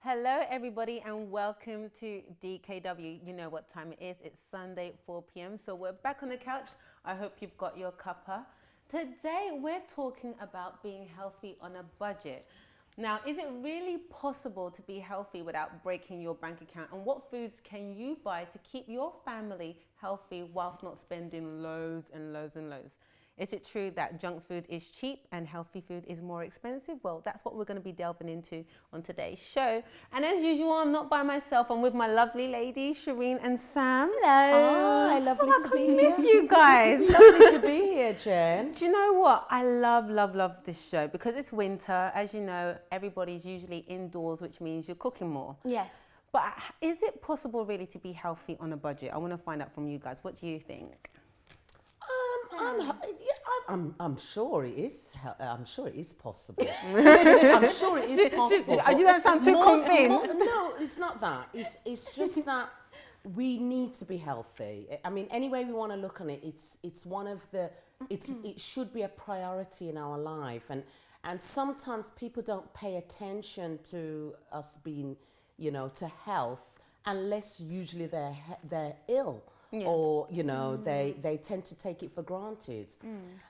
Hello everybody and welcome to DKW. You know what time it is. It's Sunday 4 p.m. So we're back on the couch. I hope you've got your cuppa. Today we're talking about being healthy on a budget. Now, is it really possible to be healthy without breaking your bank account? And what foods can you buy to keep your family healthy whilst not spending loads and loads and loads? Is it true that junk food is cheap and healthy food is more expensive? Well, that's what we're going to be delving into on today's show. And as usual, I'm not by myself. I'm with my lovely ladies, Shireen and Sam. Hello. Hi, lovely to be here. I miss you guys. Lovely to be here, Jen. Do you know what? I love this show because it's winter. As you know, everybody's usually indoors, which means you're cooking more. Yes. But is it possible really to be healthy on a budget? I want to find out from you guys. What do you think? I'm sure it is. I'm sure it is possible. I'm sure it is possible. You don't sound too convinced. No, it's not that. It's just that we need to be healthy. I mean, any way we want to look on it, it's one of the. It should be a priority in our life, and sometimes people don't pay attention to us being, to health unless usually they're ill. Yeah. Or they tend to take it for granted.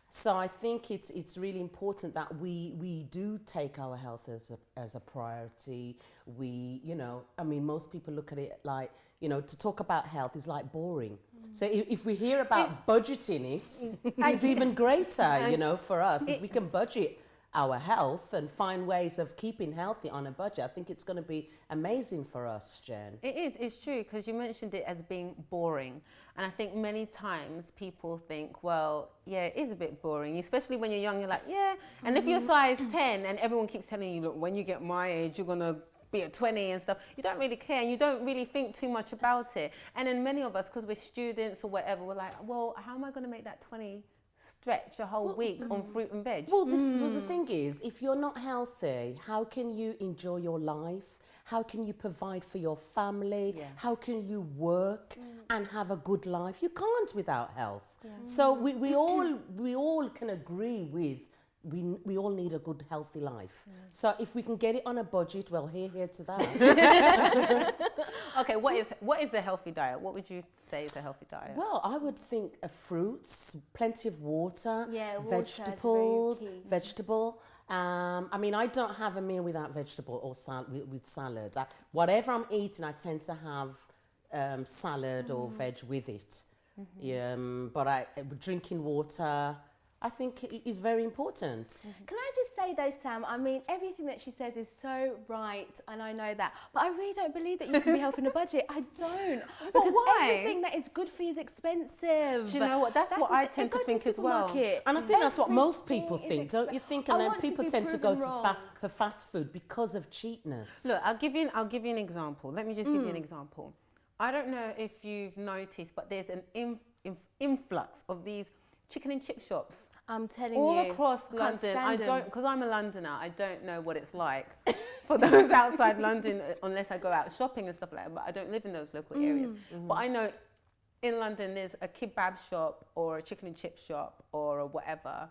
So I think it's really important that we do take our health as a priority. Most people look at it like to talk about health is like boring. So if we hear about budgeting it's even greater. For us, if we can budget our health and find ways of keeping healthy on a budget, I think it's going to be amazing for us, Jen. It's true, because you mentioned it as being boring. And I think many times people think, well, yeah, it is a bit boring, especially when you're young, you're like, yeah. And if you're size 10 and everyone keeps telling you, look, when you get my age, you're going to be at 20 and stuff, you don't really care and you don't really think too much about it. And then many of us, because we're students or whatever, we're like, well, how am I going to make that 20 stretch a whole week on fruit and veg? Well, the thing is, if you're not healthy, how can you enjoy your life? How can you provide for your family? Yeah. How can you work and have a good life? You can't without health. Yeah. So we all can agree with we all need a good, healthy life. Yeah. So if we can get it on a budget, well, here to that. Okay, what is a healthy diet? What would you say is a healthy diet? Well, I would think fruits, plenty of water, vegetable. I don't have a meal without vegetable or with salad. Whatever I'm eating, I tend to have salad or veg with it. But drinking water, I think is very important. Can I just say though, Sam, I mean, everything that she says is so right, and I know that, but I really don't believe that you can be healthy on a budget. I don't. Because everything that is good for you is expensive. Do you know what? That's what I tend to think as well. And I think that's what most people think, don't you think? And then people tend to go for fast food because of cheapness. Look, I'll give you an example. Let me just give you an example. I don't know if you've noticed, but there's an influx of these chicken and chip shops. I'm telling you. All across London. Because I'm a Londoner, I don't know what it's like for those outside London unless I go out shopping and stuff like that, but I don't live in those local areas. But I know in London there's a kebab shop or a chicken and chip shop or a whatever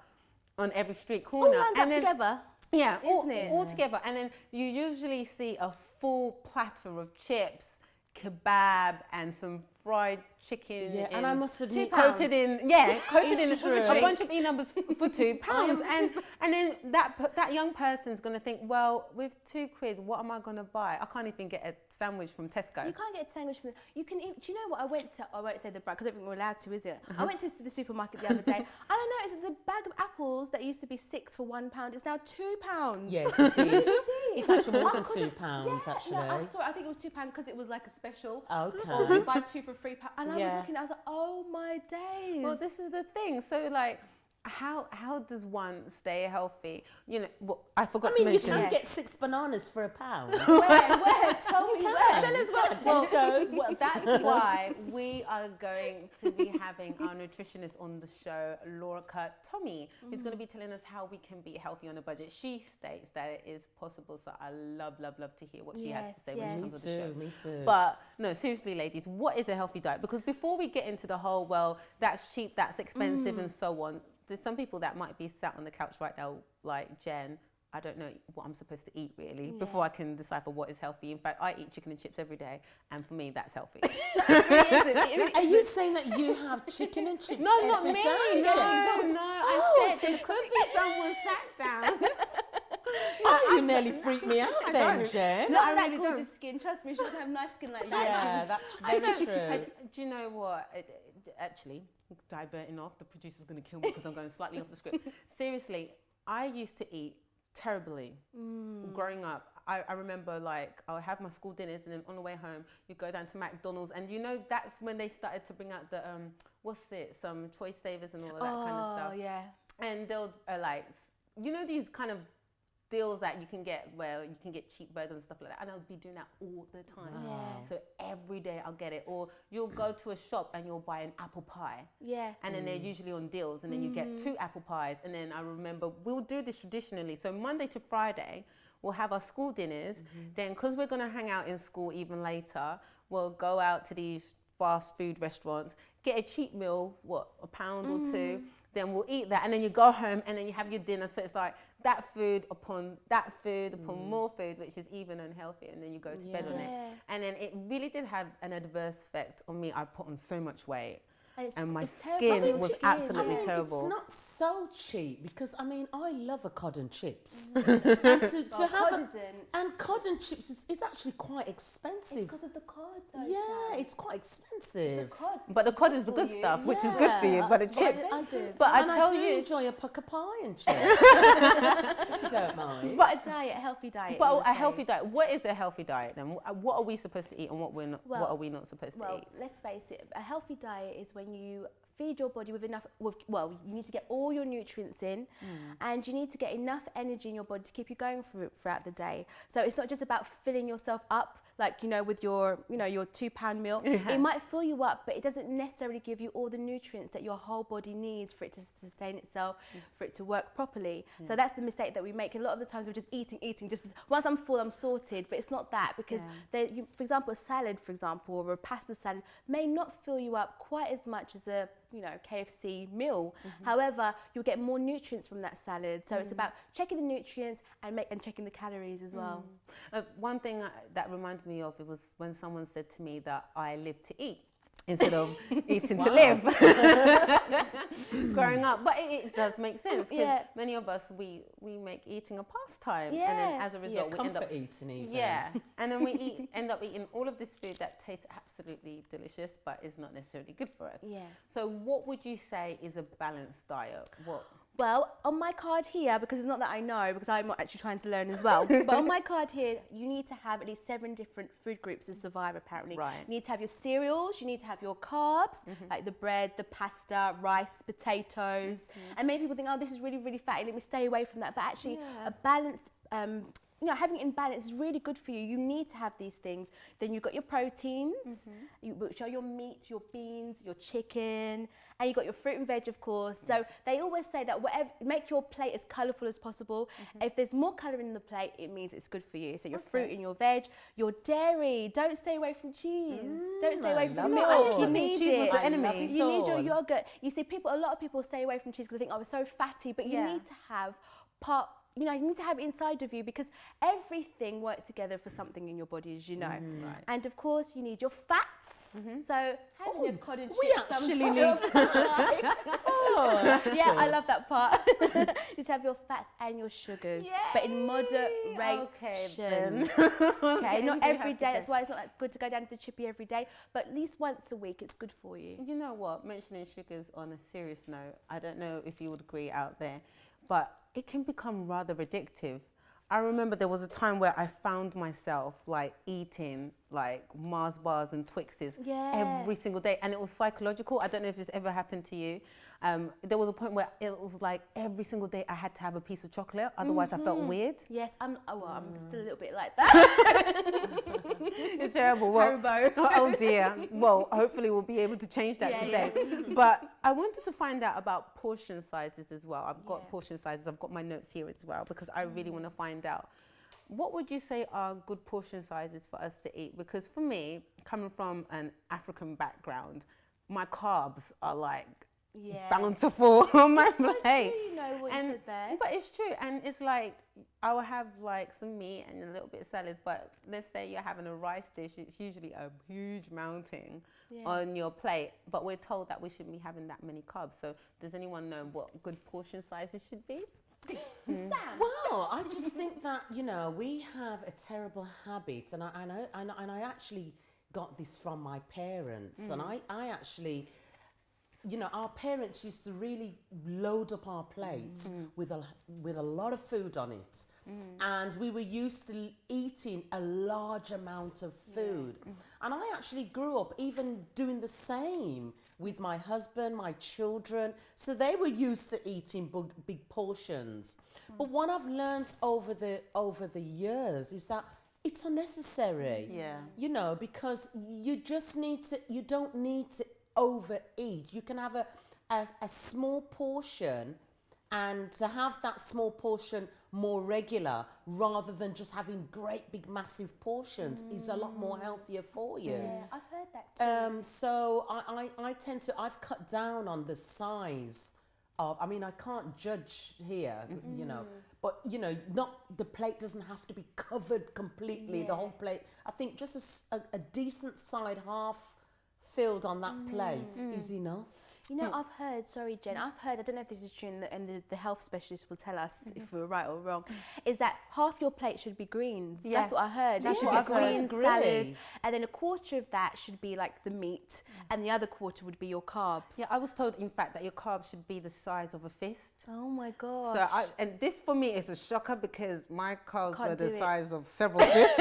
on every street corner. All lined up together. Yeah, all together. And then you usually see a full platter of chips, kebab and some fried chicken. Yeah, and I must admit, coated in a bunch of E-numbers for £2. And then that young person's going to think, well, with £2, what am I going to buy? I can't even get a sandwich from Tesco. You can't get a sandwich from. You can. Do you know what I went to? I won't say the brand because I don't think we're allowed to, is it? I went to the supermarket the other day, and I noticed that the bag of apples that used to be £6 for £1 is now £2. Yes, it is. It's actually more than £2, actually. No, I saw it. I think it was £2 because it was like a special. Okay. Or you buy 2 for £3. And I was looking, I was like, oh my days. Well, this is the thing. So like, how does one stay healthy? I forgot to mention. You can get 6 bananas for £1. Where? Tell me where. Tell us what. Well, that's why we are going to be having our nutritionist on the show, Laura Tommy, who's going to be telling us how we can be healthy on a budget. She states that it is possible, so I love to hear what she has to say when she comes on the show. Me too. But no, seriously, ladies, what is a healthy diet? Because before we get into the whole, well, that's cheap, that's expensive, and so on, there's some people that might be sat on the couch right now, like Jen. I don't know what I'm supposed to eat really before I can decipher what is healthy. In fact, I eat chicken and chips every day, and for me, that's healthy. Are you saying that you have chicken and chips No, every not me. day? No. I said it could be someone sat down. You nearly freaked me out then, Jen. Not I that really gorgeous skin. Trust me, she would have nice skin like that. Yeah, that's very true. Do you know what? Actually, diverting off, the producer's going to kill me because I'm going slightly off the script. Seriously, I used to eat terribly growing up. I remember like I would have my school dinners, and then on the way home you go down to McDonald's, and you know that's when they started to bring out the some choice savers and all of that kind of stuff. Oh yeah. And they'll like, you know, these kind of deals that you can get where you can get cheap burgers and stuff like that, and I'll be doing that all the time. Wow. So every day I'll get it. Or you'll go to a shop and you'll buy an apple pie, Yeah. and then they're usually on deals, and then you get 2 apple pies. And then I remember we'll do this traditionally, so Monday to Friday we'll have our school dinners. Then because we're going to hang out in school even later, we'll go out to these fast food restaurants, get a cheap meal, a pound or 2, then we'll eat that, and then you go home and then you have your dinner. So it's like that food upon more food, which is even unhealthy, and then you go to bed on it. And then it really did have an adverse effect on me. I put on so much weight. And my skin was absolutely terrible. It's not so cheap because I love a cod and chips. And cod and chips is actually quite expensive. It's because of the cod, though. Yeah, it's quite expensive. It's the cod. But the cod is the good stuff, which is good for you. But the chips, but I tell you, enjoy a pucker pie and chips. If you don't mind. But a healthy diet. But a healthy diet. What is a healthy diet then? What are we supposed to eat, and what are we not supposed to eat? Well, let's face it. A healthy diet is when you feed your body with enough, you need to get all your nutrients in, and you need to get enough energy in your body to keep you going throughout the day. So it's not just about filling yourself up, like, with your, your £2 meal. It might fill you up, but it doesn't necessarily give you all the nutrients that your whole body needs for it to sustain itself, for it to work properly. So that's the mistake that we make. A lot of the times we're just eating, just once I'm full, I'm sorted, but it's not that, because for example, a salad, or a pasta salad may not fill you up quite as much as a KFC meal. However, you'll get more nutrients from that salad. So it's about checking the nutrients and checking the calories as well. One thing that reminded me of it was when someone said to me that I live to eat instead of eating to live. Growing up, but it does make sense because many of us we make eating a pastime, and then as a result we end up eating even. And then we end up eating all of this food that tastes absolutely delicious but is not necessarily good for us. So what would you say is a balanced diet? Well, on my card here, because it's not that I know, because I'm not actually trying to learn as well, but on my card here, you need to have at least 7 different food groups to survive, apparently. Right. You need to have your cereals, you need to have your carbs, like the bread, the pasta, rice, potatoes. And many people think, oh, this is really, really fatty, let me stay away from that. But actually, a balanced having it in balance is really good for you. You need to have these things. Then you've got your proteins, which are your meat, your beans, your chicken, and you've got your fruit and veg, of course. So they always say that make your plate as colourful as possible. If there's more colour in the plate, it means it's good for you. So your fruit and your veg, your dairy. Don't stay away from cheese. Don't stay away from milk. You need it. The enemy. You need your yogurt. You see, a lot of people stay away from cheese because they think, oh, it's so fatty. But you need to have you need to have it inside of you, because everything works together for something in your body, as you know. And of course, you need your fats. So having a cod and chips actually need fats. I love that part. You have your fats and your sugars, but in moderation. Okay, not every day. That's why it's not good to go down to the chippy every day, but at least once a week, it's good for you. You know what? Mentioning sugars on a serious note, I don't know if you would agree out there, but it can become rather addictive. I remember there was a time where I found myself eating Mars bars and Twixes every single day, and it was psychological. I don't know if this ever happened to you. There was a point where it was like every single day I had to have a piece of chocolate, otherwise I felt weird. Yes, I'm still a little bit like that. You're terrible. Well, oh dear. Well, hopefully we'll be able to change that today. But I wanted to find out about portion sizes as well. I've got portion sizes. I've got my notes here as well, because I really want to find out. What would you say are good portion sizes for us to eat? Because for me, coming from an African background, my carbs are bountiful on my It's so plate. true, you know what you said there. But it's true, and it's like I will have like some meat and a little bit of salads. But let's say you're having a rice dish, it's usually a huge mountain on your plate. But we're told that we shouldn't be having that many carbs. So does anyone know what good portion sizes should be? Sam? Well, I just think that, you know, we have a terrible habit, and I actually got this from my parents, and I actually, you know, our parents used to really load up our plates with a lot of food on it, and we were used to eating a large amount of food, and I actually grew up even doing the same with my husband, my children, so they were used to eating big portions. But what I've learned over the years is that it's unnecessary. Yeah. You know, because you don't need to overeat. You can have a small portion, and to have that small portion more regular rather than just having great big massive portions is a lot more healthier for you. Yeah, I've heard that too. So I've cut down on the size of, I mean, I can't judge here, you know, but, you know, the plate doesn't have to be covered completely, the whole plate. I think just a decent side half filled on that plate is enough. You know, I've heard, sorry Jen, I've heard, I don't know if this is true, and the health specialist will tell us if we're right or wrong, is that half your plate should be greens. Yeah. That's what I heard. That's It should what be I've heard. greens, salad, and then a quarter of that should be like the meat, and the other quarter would be your carbs. Yeah, I was told, in fact, that your carbs should be the size of a fist. Oh my gosh. So, and this for me is a shocker because my carbs Can't were do the it. size of several fists.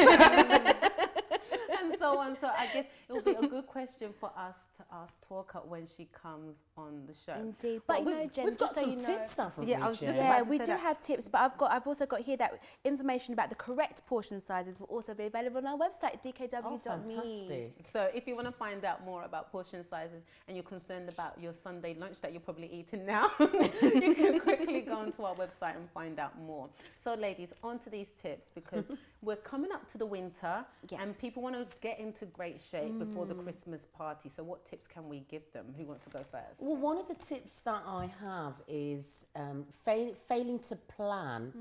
And so on. So I guess it will be a good question for us to ask Talker when she comes on the show. Indeed. But you know, Jen, We've got just so some you know, tips, haven't we, Yeah, I was just Jen? about yeah, to we say do that. have tips, but I've also got here that information about the correct portion sizes will also be available on our website, dkw.me. Oh, fantastic. So if you want to find out more about portion sizes and you're concerned about your Sunday lunch that you're probably eating now, you can quickly go onto our website and find out more. So ladies, on to these tips because we're coming up to the winter and people want to get into great shape before the Christmas party. So what tips can we give them? Who wants to go first? Well, one of the tips that I have is failing to plan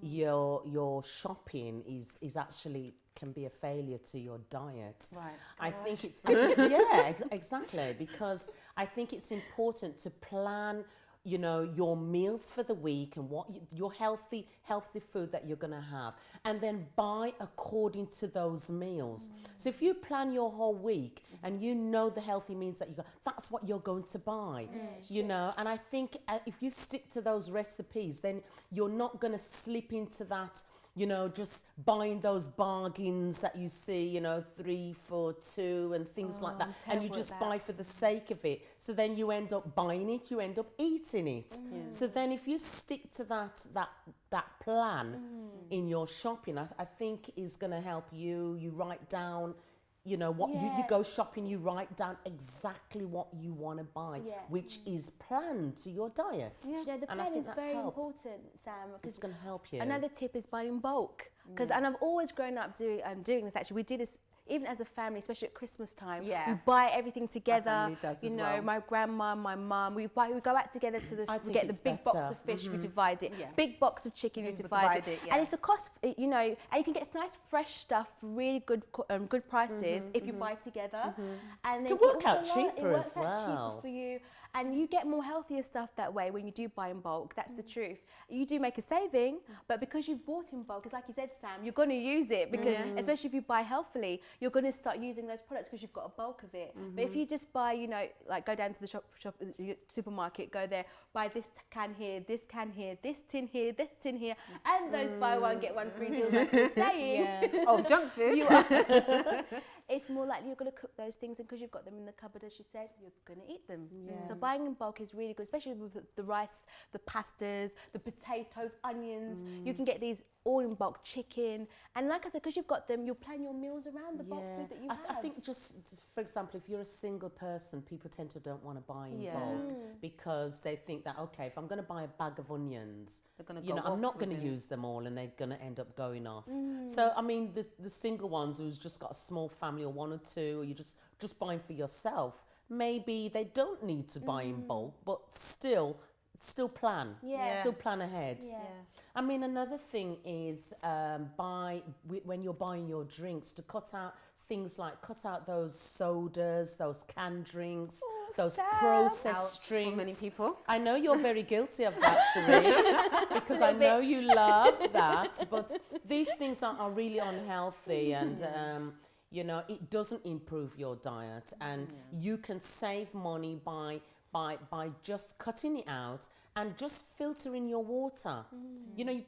your shopping is actually can be a failure to your diet. Right. I think it's exactly, because I think it's important to plan, you know, your meals for the week and what your healthy food that you're going to have, and then buy according to those meals. So if you plan your whole week and you know the healthy meals that you got, that's what you're going to buy, you know. And I think if you stick to those recipes, then you're not going to slip into that, you know, just buying those bargains that you see, you know, 3 for 2 and things like that. And you just buy for the sake of it. So then you end up buying it, you end up eating it. So then if you stick to that plan in your shopping, I think is going to help you. You write down, you know, what you go shopping, you write down exactly what you want to buy, which is planned to your diet. You know, the And I plan think is that's very help. important, Sam. It's going to help you. Another tip is buying in bulk. Because, and I've always grown up doing this actually. We do this even as a family, especially at Christmas time. Yeah. We buy everything together. family does You as know, well. my grandma, my mum, we go out together to I we think get the it's big box better. of fish, we divide it. Yeah. Big box of chicken, we You divide divide it. it, yeah. And it's a cost, you know, and you can get nice fresh stuff for really good good prices if you buy together. And then It can work out also cheaper it works as out well. cheaper for you. And you get more healthier stuff that way when you do buy in bulk. That's the truth. You do make a saving, but because you've bought in bulk, it's like you said, Sam, you're going to use it because, especially if you buy healthily, you're going to start using those products because you've got a bulk of it. But if you just buy, you know, like go down to the supermarket, go there, buy this can here, this tin here, this tin here, and those buy one get one free deals, like you're saying. Oh, junk food. You are. It's more likely you're going to cook those things, and because you've got them in the cupboard, as you said, you're going to eat them. So buying in bulk is really good, especially with the rice, the pastas, the potatoes, onions. You can get these all in bulk, chicken. And like I said, because you've got them, you'll plan your meals around the bulk food that you have. I think just for example, if you're a single person, people tend to don't want to buy in bulk because they think that, okay, if I'm going to buy a bag of onions, They're gonna you go know, I'm off not going to within- use them all and they're going to end up going off. So, I mean, the single ones who's just got a small family or 1 or 2, or you just buying for yourself, maybe they don't need to buy in bulk, but still plan. Yeah. Still plan ahead. Yeah. I mean, another thing is when you're buying your drinks, to cut out those sodas, those canned drinks, those processed drinks. For many people. I know you're very guilty of that, Sheree, because I know you love that. But these things are really unhealthy, and you know, it doesn't improve your diet, and you can save money by just cutting it out and just filtering your water. You know, you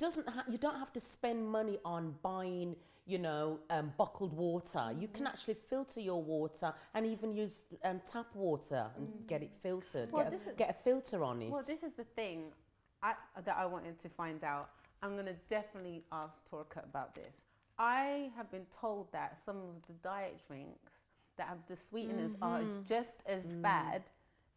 don't have to spend money on buying, you know, bottled water. You can actually filter your water and even use tap water and get it filtered. Well, get a filter on it. Well, this is the thing that I wanted to find out. I'm going to definitely ask Torka about this. I have been told that some of the diet drinks that have the sweeteners are just as bad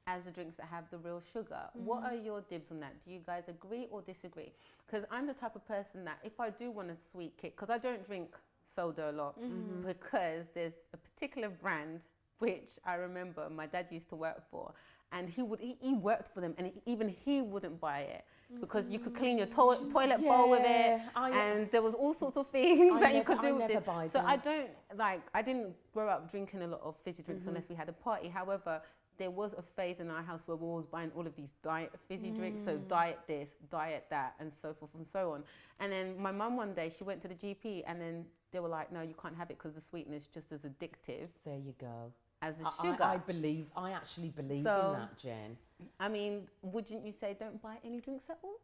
as the drinks that have the real sugar. What are your dibs on that? Do you guys agree or disagree? Because I'm the type of person that if I do want a sweet kick, because I don't drink soda a lot, because there's a particular brand which I remember my dad used to work for, and he worked for them, and even he wouldn't buy it because you could clean your toilet bowl with it, and there was all sorts of things that you could do with it. So I didn't grow up drinking a lot of fizzy drinks unless we had a party. However, there was a phase in our house where we were always buying all of these diet fizzy drinks, so diet this, diet that, and so forth and so on. And then my mum one day, she went to the GP, and then they were like, no, you can't have it because the sweetener is just as addictive. There you go. As the sugar. I actually believe in that, Jen. I mean, wouldn't you say don't buy any drinks at all?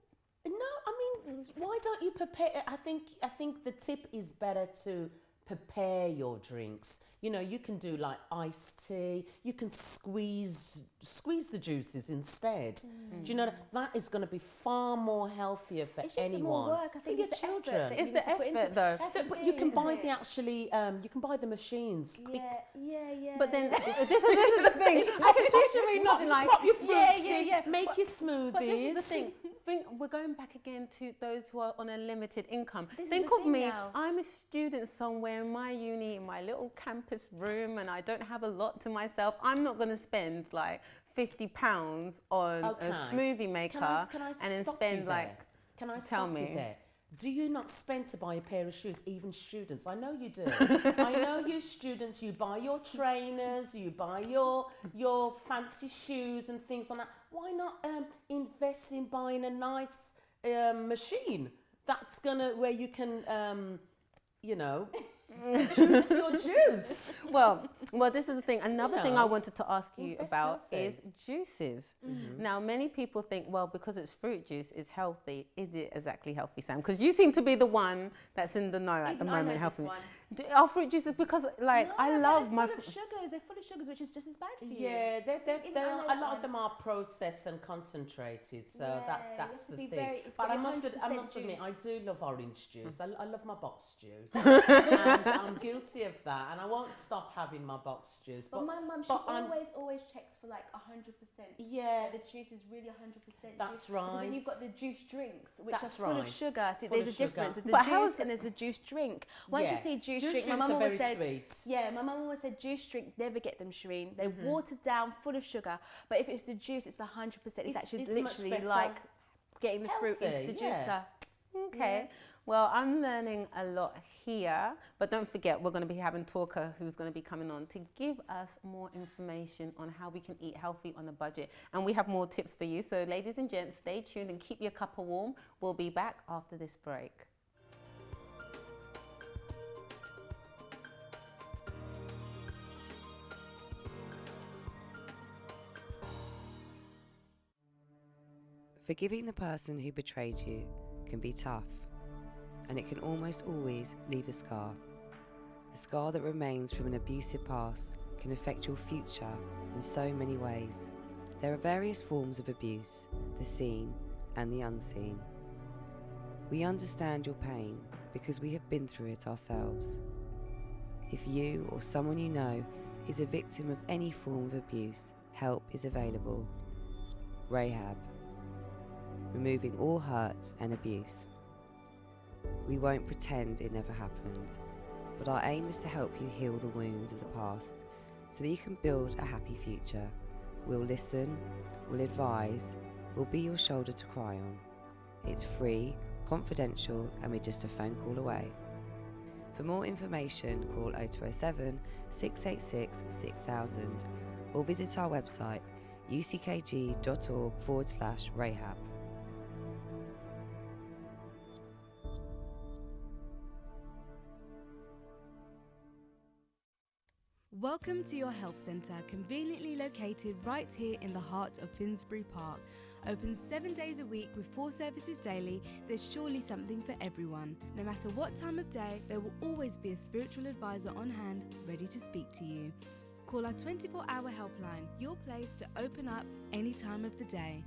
No, I mean, why don't you prepare? I think the tip is better to prepare your drinks. You know, you can do like iced tea. You can squeeze the juices instead. Do you know that is going to be far more healthier for It's just anyone. more work. I think for your it's children. It's the effort, though. But you can buy you can buy the machines. Quick. Yeah. But then this is the thing. I can see Sheree nodding like, pop your fruits in, yeah. make your smoothies. But this is the thing. We're going back again to those who are on a limited income. This is Think the of thing me. now. I'm a student somewhere in my uni, in my little campus room, and I don't have a lot to myself. I'm not going to spend like £50 on a smoothie maker Can I and then stop spend you like. there? Can I tell stop me. you there? Do you not spend to buy a pair of shoes, even students? I know you do. I know you students, you buy your trainers, you buy your fancy shoes and things like that. Why not invest in buying a nice machine where you can, you know, juice your juice? Well, this is the thing. Another thing I wanted to ask you invest about healthy. is juices. Now, many people think, well, because it's fruit juice, it's healthy. Is it exactly healthy, Sam? Because you seem to be the one that's in the know at the moment. Helping. Are fruit juices, because like I love my sugars. They're full of sugars, which is just as bad for you. Yeah, I a lot of them are processed and concentrated, so that's the thing. But I must admit, I do love orange juice. I love my box juice, and I'm guilty of that, and I won't stop having my box juice. But my mum, she always checks for like 100%. Yeah, the juice is really 100%. That's juice. right. Because then you've got the juice drinks, which That's are full of right. sugar. See, Full there's of a difference. sugar. There's the juice and there's the juice drink. Once you see juice drink, my drinks mum are always very said, sweet. yeah, my mum always said juice drink, never get them, Shireen. They're watered down, full of sugar. But if it's the juice, it's the 100%. It's actually it's much literally better. like getting the fruit into Healthy, the yeah. juicer. Okay. Well, I'm learning a lot here, but don't forget, we're going to be having Talker, who's going to be coming on to give us more information on how we can eat healthy on a budget. And we have more tips for you. So ladies and gents, stay tuned and keep your cuppa warm. We'll be back after this break. Forgiving the person who betrayed you can be tough, and it can almost always leave a scar. The scar that remains from an abusive past can affect your future in so many ways. There are various forms of abuse, the seen and the unseen. We understand your pain because we have been through it ourselves. If you or someone you know is a victim of any form of abuse, help is available. Rahab. Removing all hurt and abuse. We won't pretend it never happened, but our aim is to help you heal the wounds of the past so that you can build a happy future. We'll listen, we'll advise, we'll be your shoulder to cry on. It's free, confidential, and we're just a phone call away. For more information, call 0207 686 6000 or visit our website uckg.org/Rahab. Welcome to your health centre, conveniently located right here in the heart of Finsbury Park. Open 7 days a week with 4 services daily, there's surely something for everyone. No matter what time of day, there will always be a spiritual advisor on hand, ready to speak to you. Call our 24-hour helpline, your place to open up any time of the day.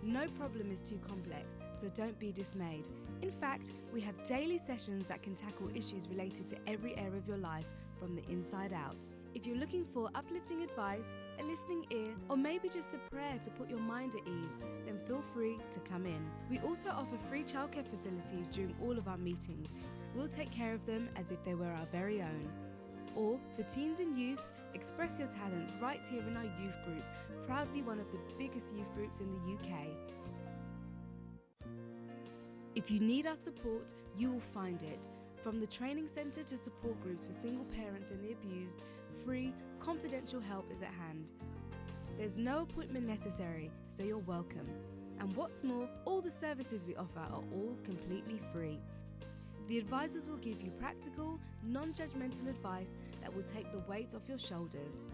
No problem is too complex, so don't be dismayed. In fact, we have daily sessions that can tackle issues related to every area of your life, from the inside out. If you're looking for uplifting advice, a listening ear, or maybe just a prayer to put your mind at ease, then feel free to come in. We also offer free childcare facilities during all of our meetings. We'll take care of them as if they were our very own. Or, for teens and youths, express your talents right here in our youth group, proudly one of the biggest youth groups in the UK. If you need our support, you will find it. From the training centre to support groups for single parents and the abused, free, confidential help is at hand. There's no appointment necessary, so you're welcome. And what's more, all the services we offer are all completely free. The advisors will give you practical, non-judgmental advice that will take the weight off your shoulders.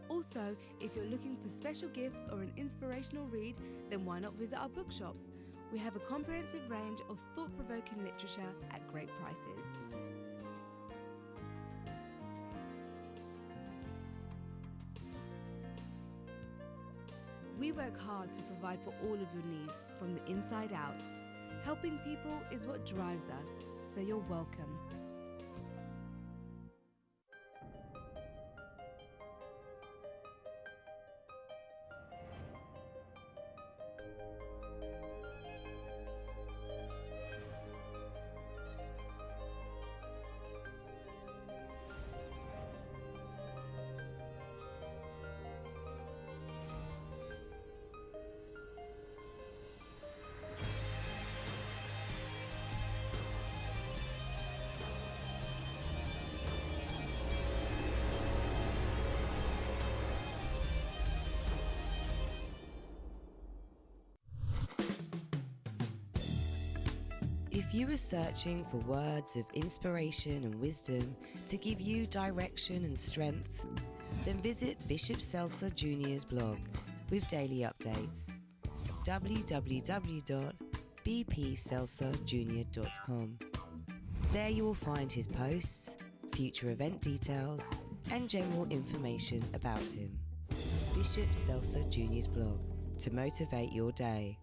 Also, if you're looking for special gifts or an inspirational read, then why not visit our bookshops? We have a comprehensive range of thought-provoking literature at great prices. We work hard to provide for all of your needs from the inside out. Helping people is what drives us, so you're welcome. If you are searching for words of inspiration and wisdom to give you direction and strength, then visit Bishop Seltzer Jr.'s blog with daily updates. www.bpseltzerjr.com. There you will find his posts, future event details, and general information about him. Bishop Seltzer Jr.'s blog, to motivate your day.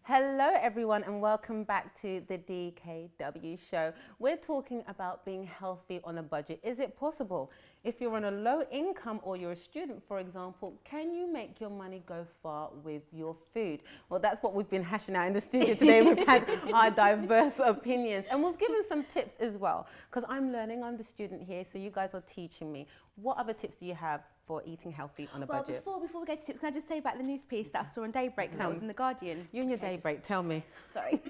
Hello everyone and welcome back to the DKW Show. We're talking about being healthy on a budget. Is it possible? If you're on a low income or you're a student, for example, can you make your money go far with your food? Well, that's what we've been hashing out in the studio today. We've had our diverse opinions and we've given some tips as well, because I'm learning, I'm the student here, so you guys are teaching me. What other tips do you have for eating healthy on a budget? Before we go to tips, can I just say about the news piece that I saw on Daybreak that was in The Guardian? You and your Daybreak, tell me. Sorry.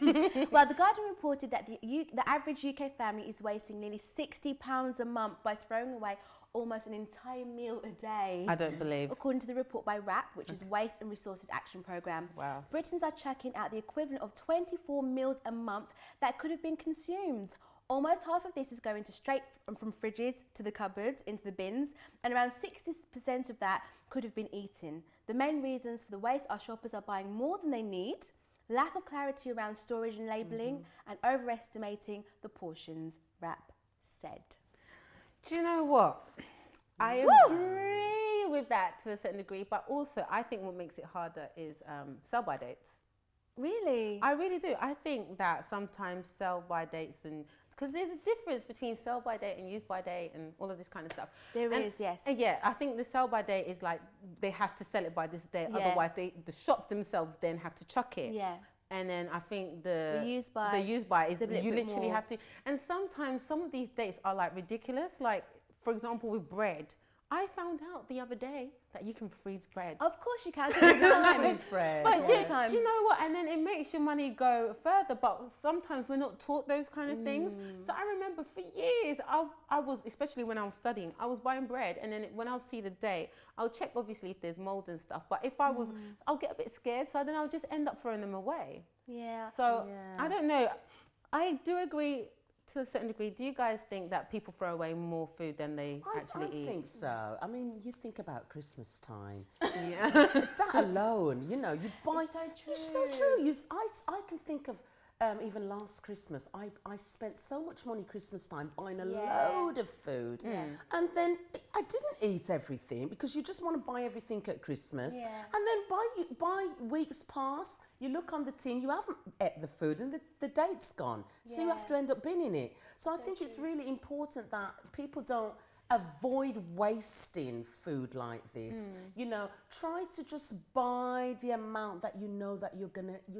Well, The Guardian reported that the average UK family is wasting nearly £60 a month by throwing away almost an entire meal a day. I don't believe. According to the report by WRAP, which is Waste and Resources Action Programme. Wow. Britons are chucking out the equivalent of 24 meals a month that could have been consumed. Almost half of this is going straight from fridges to the cupboards, into the bins, and around 60% of that could have been eaten. The main reasons for the waste are shoppers are buying more than they need, lack of clarity around storage and labelling, and overestimating the portions, WRAP said. Do you know what? I agree with that to a certain degree, but also I think what makes it harder is sell-by dates. Really? I really do. I think that sometimes sell-by dates and because there's a difference between sell by date and use by date and all of this kind of stuff. There is, yes. And yeah, I think the sell by date is like they have to sell it by this day, Yeah. otherwise the shops themselves then have to chuck it. Yeah. And then I think the use by is a little you bit literally more. have to. And sometimes some of these dates are like ridiculous. Like for example, with bread, I found out the other day that you can freeze bread. Of course you can. Do it all the time. Freeze bread. But all the yeah, time. do you know what? And then it makes your money go further. But sometimes we're not taught those kind of things. So I remember for years, I was, especially when I was studying, I was buying bread. And then when I'll see the date, I'll check obviously if there's mold and stuff. But if I was, I'll get a bit scared. So then I'll just end up throwing them away. Yeah. So Yeah. I don't know. I do agree to a certain degree. Do you guys think that people throw away more food than they actually I eat? think so. I mean, you think about Christmas time. Yeah. That alone, you know, you buy. It's so true. It's so true. I can think of even last Christmas, I spent so much money Christmas time buying a Yeah. load of food, and then I didn't eat everything because you just want to buy everything at Christmas, Yeah. and then by weeks pass, you look on the tin, you haven't ate the food, and the date's gone, so you have Yeah. to end up binning it. So I think it's really important that people don't avoid wasting food like this. You know, try to just buy the amount that you know that you're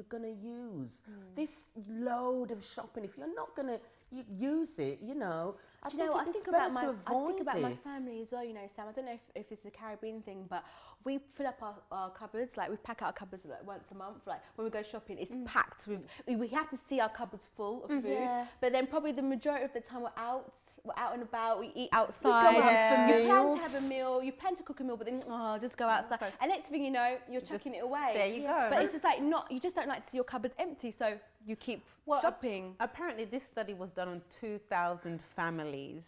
gonna use. This load of shopping, if you're not gonna use it, you know, I Do you know think what? it's better to I avoid think about my it. family as well, you know, Sam. I don't know if this is a Caribbean thing, but we fill up our cupboards, like we pack out our cupboards like once a month. Like when we go shopping, it's packed with, we have to see our cupboards full of food. Yeah. But then probably the majority of the time we're out and about, we eat outside. out for You plan to meals. have a meal, you plan to cook a meal, but then, just go outside. And next thing you know, you're chucking it away. There you go. But it's just like, you just don't like to see your cupboards empty, so you keep shopping. Apparently, this study was done on 2,000 families.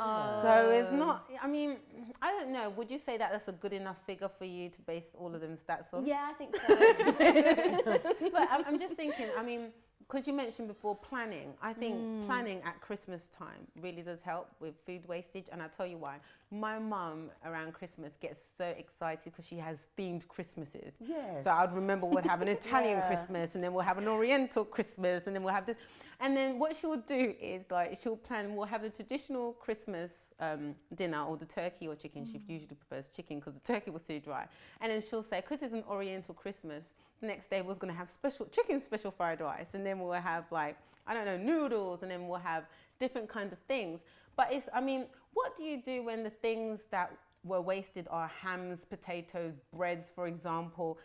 Oh. So it's not, I mean, I don't know. Would you say that that's a good enough figure for you to base all of them stats on? Yeah, I think so. But I'm just thinking, I mean, because you mentioned before planning, I think planning at Christmas time really does help with food wastage. And I'll tell you why. My mum around Christmas gets so excited because she has themed Christmases. Yes. So I'd remember we'll have an Italian Yeah. Christmas, and then we'll have an Oriental Christmas, and then we'll have this. And then what she'll do is like she'll plan, we'll have the traditional Christmas dinner, or the turkey or chicken. She usually prefers chicken because the turkey was too dry. And then she'll say, because it's an Oriental Christmas, the next day we're going to have special fried rice, and then we'll have like, I don't know, noodles, and then we'll have different kinds of things. But it's, I mean, what do you do when the things that were wasted are hams, potatoes, breads, for example?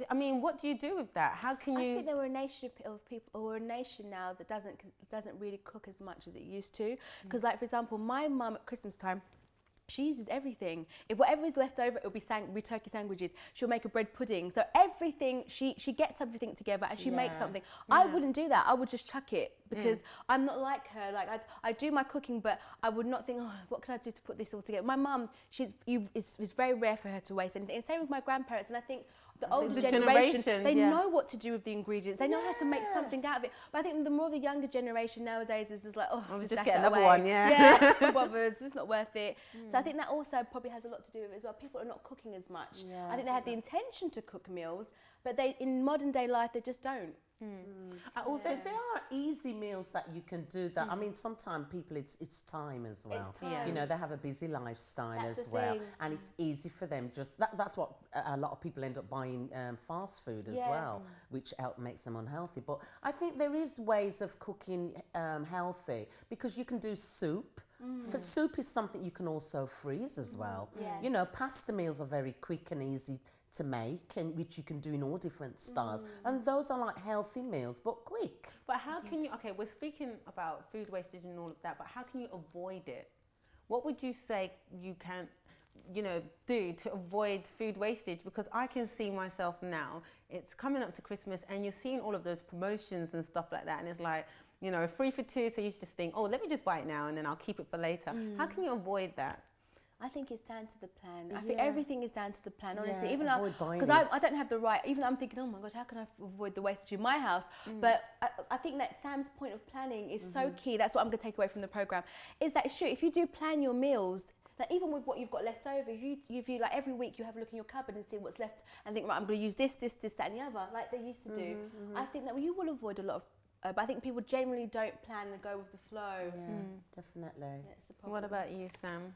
I mean, what do you do with that? How can you? I think there were a nation of people, or a nation now that doesn't really cook as much as it used to. Because, like for example, my mum at Christmas time, she uses everything. If whatever is left over, it'll be turkey sandwiches. She'll make a bread pudding. So everything, she gets everything together and she makes something. I wouldn't do that. I would just chuck it because I'm not like her. Like I do my cooking, but I would not think, oh, what can I do to put this all together? My mum, it's very rare for her to waste anything. And same with my grandparents. And I think the older generation, they know what to do with the ingredients. They know how to make something out of it. But I think the more the younger generation nowadays is just like, just get dash it another away. one, yeah. Not bothered, it's not worth it. So I think that also probably has a lot to do with it as well. People are not cooking as much. Yeah, I think they have the intention to cook meals, but they in modern day life they just don't. I also There are easy meals that you can do that. I mean, sometimes people, it's time as well. It's time. Yeah. You know, they have a busy lifestyle That's as the well. thing. And it's easy for them just, that's what a lot of people end up buying fast food as well, which makes them unhealthy. But I think there is ways of cooking healthy because you can do soup. For soup is something you can also freeze as well. Yeah. You know, pasta meals are very quick and easy to make, and which you can do in all different styles, and those are like healthy meals but quick. But how can you, okay, we're speaking about food wastage and all of that, but how can you avoid it? What would you say you can, you know, do to avoid food wastage? Because I can see myself now, it's coming up to Christmas and you're seeing all of those promotions and stuff like that, and it's like, you know, 3 for 2, so you just think, oh, let me just buy it now and then I'll keep it for later. How can you avoid that? I think it's down to the plan. I think everything is down to the plan, honestly. Yeah, even avoid buying because it. I don't have the right, even I'm thinking, oh my gosh, how can I avoid the wastage in my house? But I think that Sam's point of planning is so key. That's what I'm going to take away from the program. Is that it's true. If you do plan your meals, like even with what you've got left over, if you like every week you have a look in your cupboard and see what's left and think, right, I'm going to use this, that, and the other, like they used to do. I think that you will avoid a lot of But I think people generally don't plan and go with the flow. Yeah, definitely. That's the problem. What about you, Sam?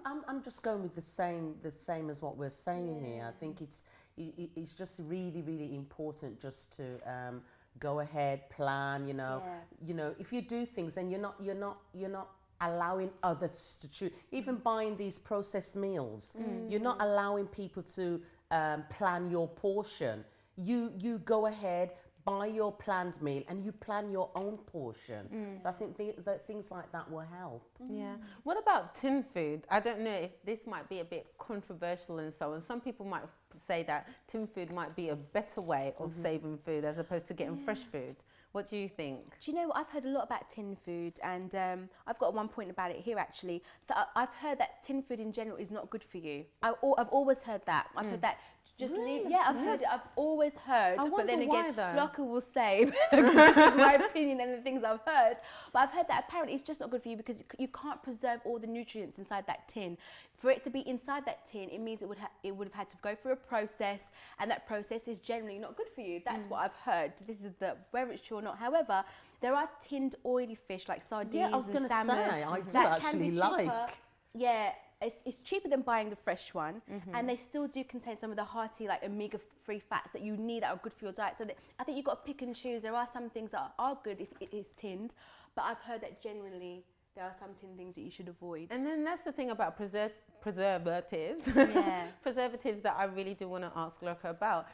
I'm just going with the same as what we're saying here. I think it's just really, really important just to go ahead, plan. You know, if you do things, then you're not allowing others to choose. Even buying these processed meals, you're not allowing people to plan your portion. You go ahead, buy your planned meal, and you plan your own portion. So I think that things like that will help. Yeah. What about tin food? I don't know if this might be a bit controversial and so on. Some people might say that tin food might be a better way of saving food as opposed to getting fresh food. What do you think? Do you know what? I've heard a lot about tin food, and I've got one point about it here actually. So I've heard that tin food in general is not good for you. I've always heard that. I've heard that. Just leave. Yeah, I've heard it. I've always heard. But then again, Blocker will say, this is my opinion and the things I've heard. But I've heard that apparently it's just not good for you because you can't preserve all the nutrients inside that tin. For it to be inside that tin, it means it would have had to go through a process, and that process is generally not good for you. That's what I've heard. This is whether it's true or not. However, there are tinned oily fish like sardines and salmon. I do actually like. Yeah, it's cheaper than buying the fresh one, and they still do contain some of the hearty like omega-3 fats that you need that are good for your diet. So I think you've got to pick and choose. There are some things that are good if it is tinned, but I've heard that generally there are some tinned things that you should avoid. And then that's the thing about preservatives. Preservatives that I really do want to ask Loka about.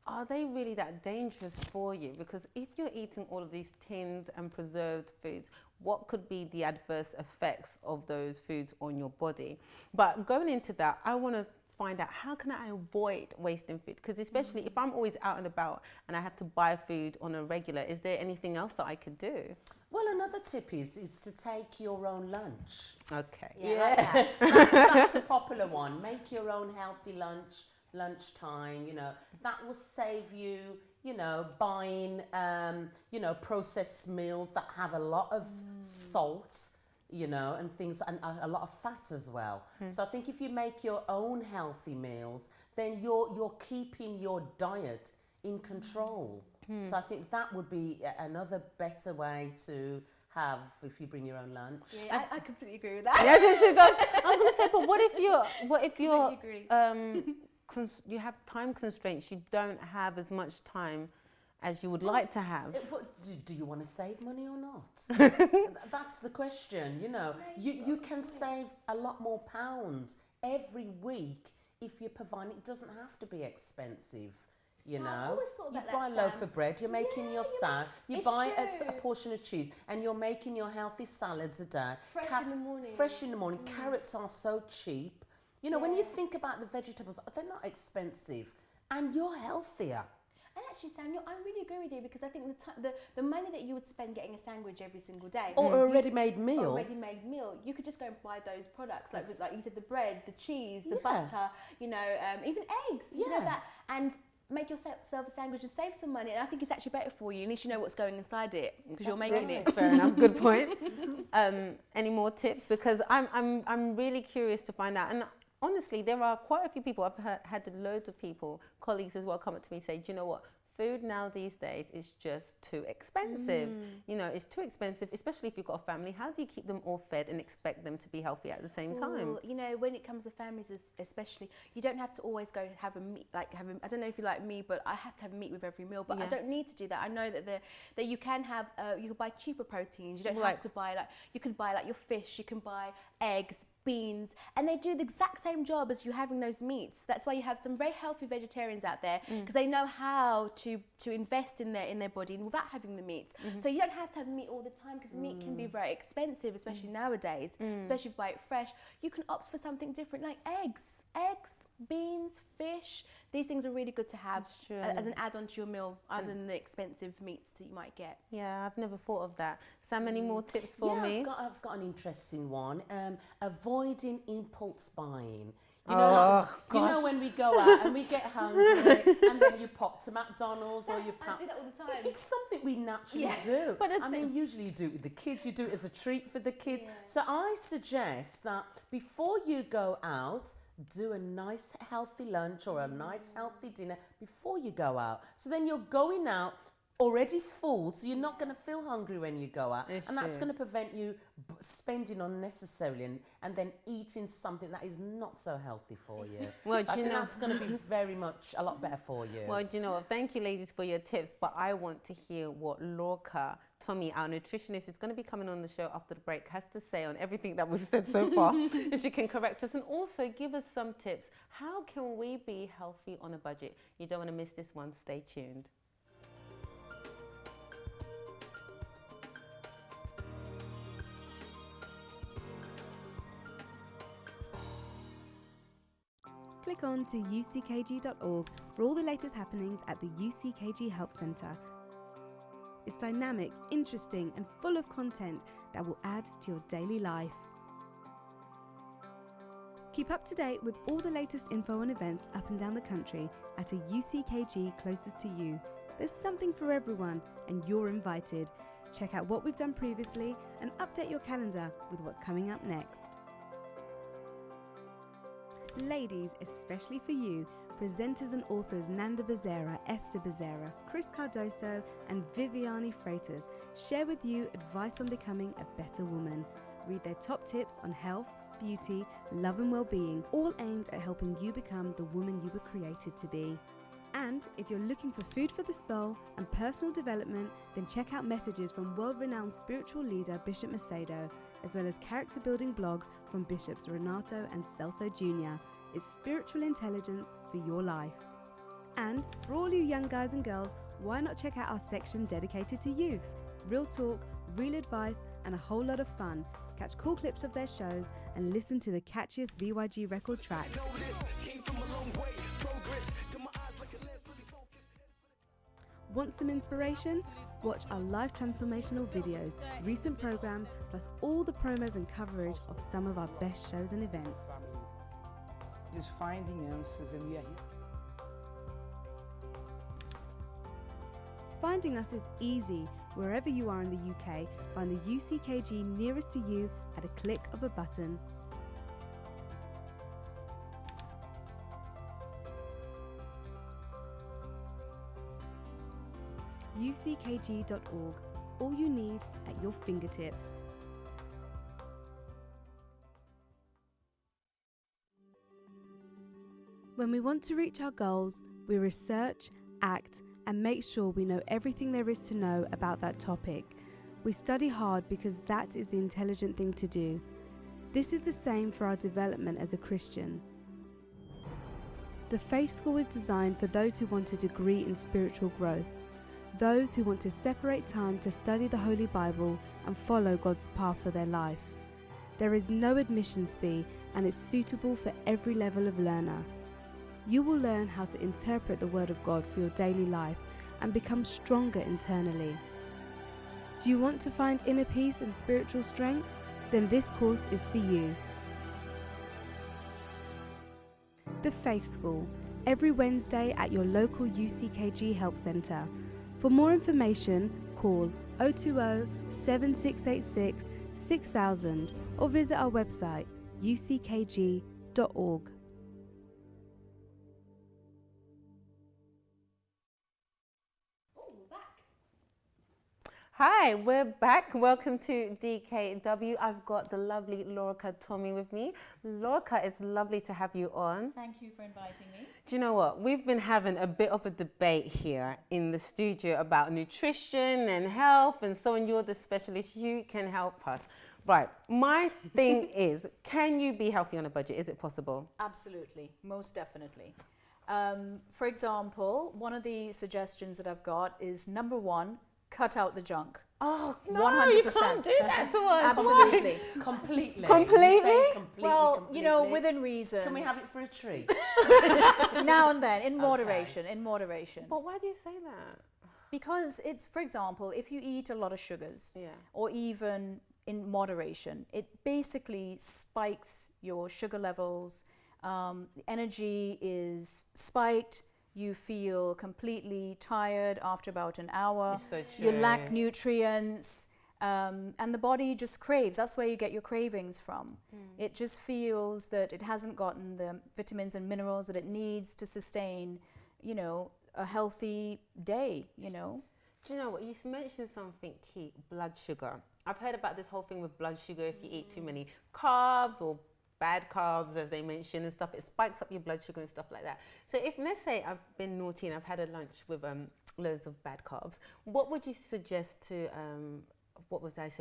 Are they really that dangerous for you? Because if you're eating all of these tinned and preserved foods, what could be the adverse effects of those foods on your body? But going into that, I want to find out, how can I avoid wasting food? Because especially if I'm always out and about and I have to buy food on a regular, is there anything else that I could do? Well, another tip is to take your own lunch. Okay. Yeah, that's a popular one. Make your own healthy lunchtime. You know, that will save you, you know, buying, you know, processed meals that have a lot of salt, you know, and things, and a lot of fat as well. So I think if you make your own healthy meals, then you're keeping your diet in control. So I think that would be another better way to have if you bring your own lunch. Yeah, I completely agree with that. Yeah, she does. I was going to say, but what if you're you have time constraints? You don't have as much time as you would like to have. Do you want to save money or not? That's the question. You know, you can save a lot more pounds every week if you're providing. It doesn't have to be expensive. You know, I always thought you that buy a loaf of bread, you're making your salad, you buy a portion of cheese, and you're making your healthy salads a day. Fresh in the morning. Fresh in the morning. Carrots are so cheap. You know, when you think about the vegetables, they're not expensive, and you're healthier. And actually, Sam, I really agree with you, because I think the money that you would spend getting a sandwich every single day, or a ready-made meal. Or a ready-made meal, you could just go and buy those products, like you said, the bread, the cheese, the butter, you know, even eggs. You know that, and make yourself a sandwich and save some money. And I think it's actually better for you. At least you know what's going inside it because you're making it. Fair enough. Good point. Any more tips? Because I'm really curious to find out. And honestly, there are quite a few people. I've had loads of people, colleagues as well, come up to me and say, do you know what? Food now these days is just too expensive. You know, it's too expensive, especially if you've got a family. How do you keep them all fed and expect them to be healthy at the same time? You know, when it comes to families especially, you don't have to always go have a meat, I don't know if you're like me, but I have to have meat with every meal, but I don't need to do that. I know that you can have, you can buy cheaper proteins. You don't have to buy, you can buy your fish, you can buy eggs, beans, and they do the exact same job as you having those meats. That's why you have some very healthy vegetarians out there, because they know how to invest in their body without having the meats. So you don't have to have meat all the time, because meat can be very expensive, especially nowadays, especially if you buy it fresh. You can opt for something different, like eggs, beans, fish. These things are really good to have as an add-on to your meal, other than the expensive meats that you might get. Yeah, I've never thought of that. Sam, any more tips for me? I've got an interesting one. Avoiding impulse buying. You know, you know when we go out and we get hungry and then you pop to McDonald's or you pop. I do that all the time. It's something we naturally do. But I mean, usually you do it with the kids. You do it as a treat for the kids. So I suggest that before you go out, do a nice healthy lunch or a nice healthy dinner before you go out. So then you're going out already full, so you're not going to feel hungry when you go out. It's And that's true. going to prevent you spending unnecessarily and then eating something that is not so healthy for you. Well, So I do you think know- that's going to be very much a lot better for you. Well, do you know what? Thank you, ladies, for your tips. But I want to hear what Lorca Tommy, our nutritionist, is going to be coming on the show after the break, has to say on everything that we've said so far. If she can correct us and also give us some tips. How can we be healthy on a budget? You don't want to miss this one. Stay tuned. Click on to uckg.org for all the latest happenings at the UCKG Help Centre. It's dynamic, interesting and full of content that will add to your daily life. Keep up to date with all the latest info and events up and down the country at a UCKG closest to you. There's something for everyone and you're invited. Check out what we've done previously and update your calendar with what's coming up next. Ladies, especially for you, presenters and authors Nanda Becerra, Esther Becerra, Chris Cardoso and Viviane Freitas share with you advice on becoming a better woman. Read their top tips on health, beauty, love and well-being, all aimed at helping you become the woman you were created to be. And if you're looking for food for the soul and personal development, then check out messages from world-renowned spiritual leader Bishop Macedo, as well as character-building blogs from Bishops Renato and Celso Jr. It's spiritual intelligence for your life. And for all you young guys and girls, why not check out our section dedicated to youth? Real talk, real advice, and a whole lot of fun. Catch cool clips of their shows and listen to the catchiest VYG record tracks. Want some inspiration? Watch our live transformational videos, recent programs, plus all the promos and coverage of some of our best shows and events. Is finding answers, and we are here. Finding us is easy. Wherever you are in the UK, find the UCKG nearest to you at a click of a button. uckg.org. All you need at your fingertips. When we want to reach our goals, we research, act, and make sure we know everything there is to know about that topic. We study hard because that is the intelligent thing to do. This is the same for our development as a Christian. The Faith School is designed for those who want a degree in spiritual growth, those who want to separate time to study the Holy Bible and follow God's path for their life. There is no admissions fee and it's suitable for every level of learner. You will learn how to interpret the Word of God for your daily life and become stronger internally. Do you want to find inner peace and spiritual strength? Then this course is for you. The Faith School, every Wednesday at your local UCKG Help Centre. For more information, call 020 7686 6000 or visit our website uckg.org. Hi, we're back. Welcome to DKW. I've got the lovely Lorca Tommy with me. Lorca, it's lovely to have you on. Thank you for inviting me. Do you know what? We've been having a bit of a debate here in the studio about nutrition and health and so on. You're the specialist. You can help us. Right. My thing is, can you be healthy on a budget? Is it possible? Absolutely, most definitely. For example, one of the suggestions that I've got is number one, cut out the junk. Oh, no, 100%. you can't do that to us. Absolutely. Completely. Completely? Well, you know, within reason. Can we have it for a treat? Now and then, in moderation, in moderation. But why do you say that? Because it's, for example, if you eat a lot of sugars, Yeah. or even in moderation, it basically spikes your sugar levels. Energy is spiked. You feel completely tired after about an hour. It's so You true. lack nutrients, and the body just craves. That's where you get your cravings from. It just feels that it hasn't gotten the vitamins and minerals that it needs to sustain, you know, a healthy day, you know. Do you know what? You mentioned something key, blood sugar. I've heard about this whole thing with blood sugar. If you eat too many carbs or bad carbs, as they mention and stuff, it spikes up your blood sugar and stuff like that. So if, let's say I've been naughty and I've had a lunch with loads of bad carbs, what would you suggest to,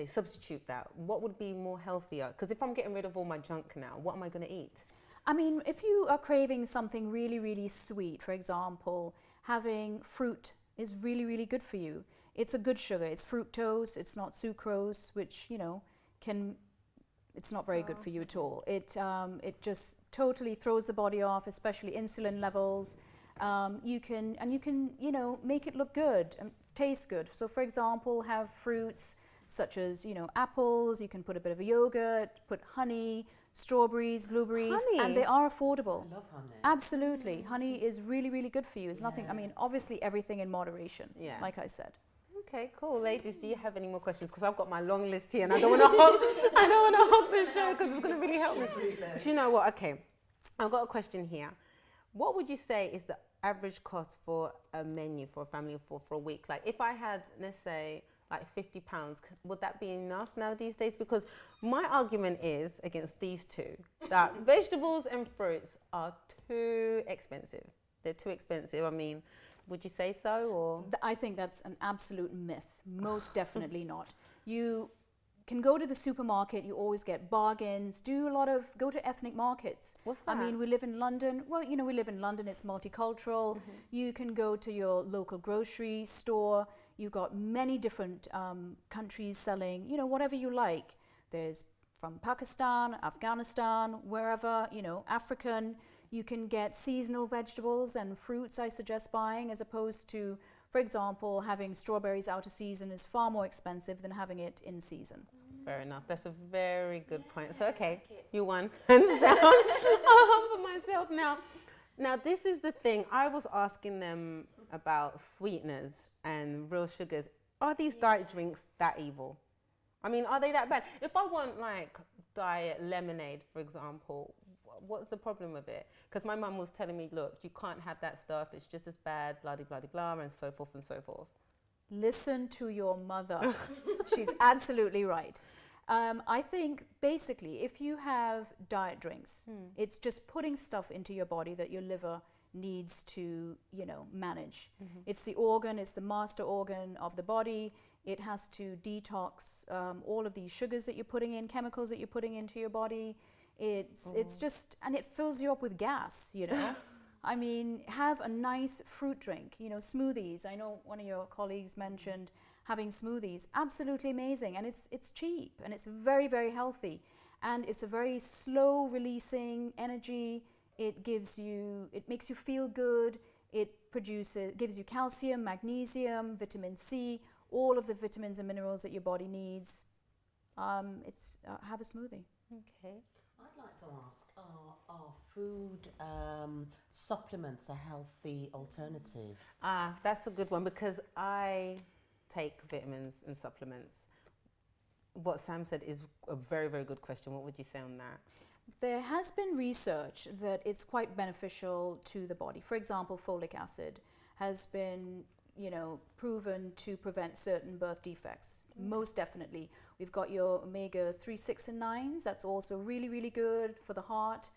substitute that? What would be more healthier? Because if I'm getting rid of all my junk now, what am I going to eat? I mean, if you are craving something really, really sweet, for example, having fruit is really, really good for you. It's a good sugar. It's fructose. It's not sucrose, which, you know, it's not very good for you at all. It just totally throws the body off, especially insulin levels. You can, you know, make it look good and taste good. So, for example, have fruits such as, you know, apples. You can put a bit of a yogurt, put honey, strawberries, blueberries, Honey? and they are affordable. I love honey. Absolutely. Honey is really, really good for you. It's nothing, I mean, obviously everything in moderation, like I said. Okay, cool. Ladies, do you have any more questions? Because I've got my long list here and I don't want to host this show because it's going to really help me. Do you know what? Okay, I've got a question here. What would you say is the average cost for a menu for a family of four for a week? Like if I had, let's say, like £50, would that be enough now these days? Because my argument is against these two, that vegetables and fruits are too expensive. They're too expensive. I mean, would you say so, or? I think that's an absolute myth. Most definitely not. You can go to the supermarket, you always get bargains, go to ethnic markets. What's that? I mean, we live in London. Well, you know, we live in London, it's multicultural. You can go to your local grocery store. You've got many different countries selling, you know, whatever you like. There's from Pakistan, Afghanistan, wherever, you know, African. You can get seasonal vegetables and fruits, I suggest buying, as opposed to, for example, having strawberries out of season is far more expensive than having it in season. Fair enough. That's a very good point. So, okay, you won. Hands down. I'll humble myself now. Now, this is the thing. I was asking them about sweeteners and real sugars. Are these diet drinks that evil? I mean, are they that bad? If I want, like, diet lemonade, for example, what's the problem with it? Because my mum was telling me, look, you can't have that stuff. It's just as bad, blah, blah, blah, and so forth and so forth. Listen to your mother. She's absolutely right. I think basically if you have diet drinks, it's just putting stuff into your body that your liver needs to, you know, manage. It's the organ, it's the master organ of the body. It has to detox all of these sugars that you're putting in, chemicals that you're putting into your body. It's just, and it fills you up with gas, you know. I mean, have a nice fruit drink, you know, smoothies. I know one of your colleagues mentioned having smoothies. Absolutely amazing. And it's cheap and it's very, very healthy. And it's a very slow releasing energy. It makes you feel good. It gives you calcium, magnesium, vitamin C, all of the vitamins and minerals that your body needs. Have a smoothie. Okay. I'd like to ask, are food supplements a healthy alternative? That's a good one because I take vitamins and supplements. What Sam said is a very, very good question. What would you say on that? There has been research that it's quite beneficial to the body. For example, folic acid has been, you know, proven to prevent certain birth defects. Most definitely. We've got your omega-3, 6 and 9s. That's also really, really good for the heart.